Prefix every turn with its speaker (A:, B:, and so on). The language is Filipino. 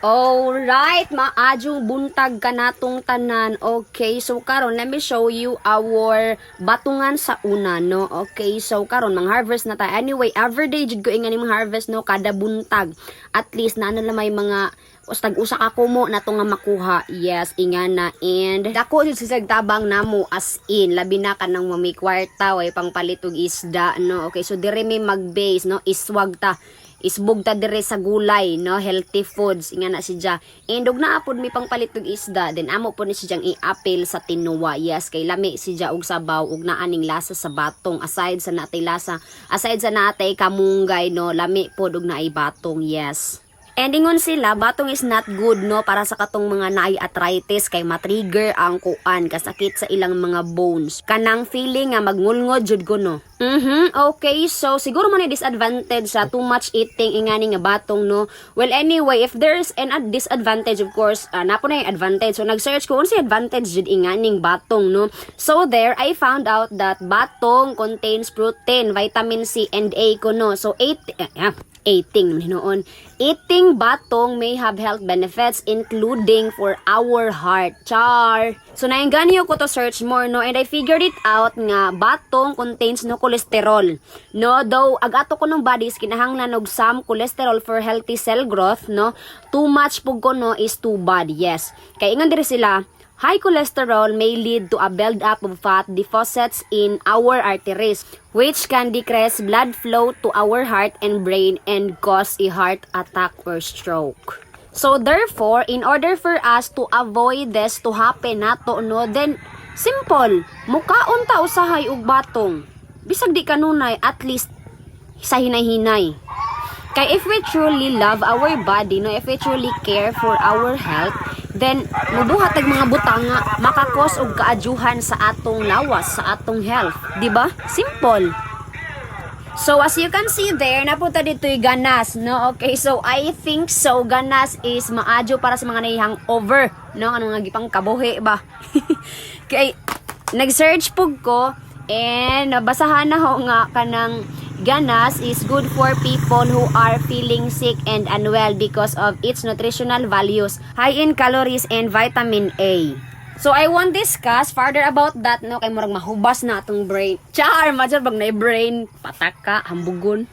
A: Alright, maadjong buntag ka natong tanan. Okay, so karon let me show you our batungan sa una, no? Okay, so karon mang-harvest na tayo. Anyway, everyday jud ko ingani mang-harvest, no, kada buntag. At least na lang may mga tag-usa ka kumo na to nga makuha. Yes, ingana. And dako jud sa tabang namo, as in labi na ka nang may kwarta way pangpalitog isda, no? Okay, so dire may mag-base, no? Iswag ta. Isbog ta dire sa gulay, no, healthy foods nga na siya. And og naapod mi pangpalit og isda, then amo po ni siyang i-apil sa tinuwa. Yes, kay lami siya og sabaw ug naaning lasa sa batong, aside sa natay lasa, aside sa natay kamunggay, no, lami pod og naay batong. Yes. And ingon sila, batong is not good, no, para sa katong mga naay arthritis kay matrigger ang kuan, kasakit sa ilang mga bones. Kanang feeling nga magngulngod jud ko, no. Okay, so siguro man disadvantage sa too much eating ingani nga batong, no. Well, anyway, if there's an disadvantage, of course, napo na yung advantage. So nag-search ko unsay advantage jud inganing batong, no. So there I found out that batong contains protein, vitamin C and A ko, no. So eating batong may have health benefits including for our heart. Char. So nainganyo ko to search more, no, and I figured it out nga batong contains no cholesterol, no, though agato ko ng bodies kinahanglan og some cholesterol for healthy cell growth, no. Too much pug ko, no, is too bad. Yes, kay ingon diri sila, high cholesterol may lead to a build-up of fat deposits in our arteries, which can decrease blood flow to our heart and brain and cause a heart attack or stroke. So therefore, in order for us to avoid this to happen nato, no, then simple, mukaon ta usahay og batong. Bisag di kanunay, at least sa hinay-hinay. Kay if we truly love our body, no, if we truly care for our health, then mubuhat ang mga butanga makakos og kaadyuhan sa atong lawas, sa atong health, di ba? Simple. So as you can see there, napunta dito yung ganas, no? Okay, so I think so ganas is maadyo para sa mga nahihang over, no? Ano nga gipang kabuhi ba? Kay nag-search pug ko and basahan na ho nga kanang ganas is good for people who are feeling sick and unwell because of its nutritional values, high in calories and vitamin A. So I won't discuss further about that, no, kay murag mahubas na atong brain. Char, major bag na brain, pataka, hambugon.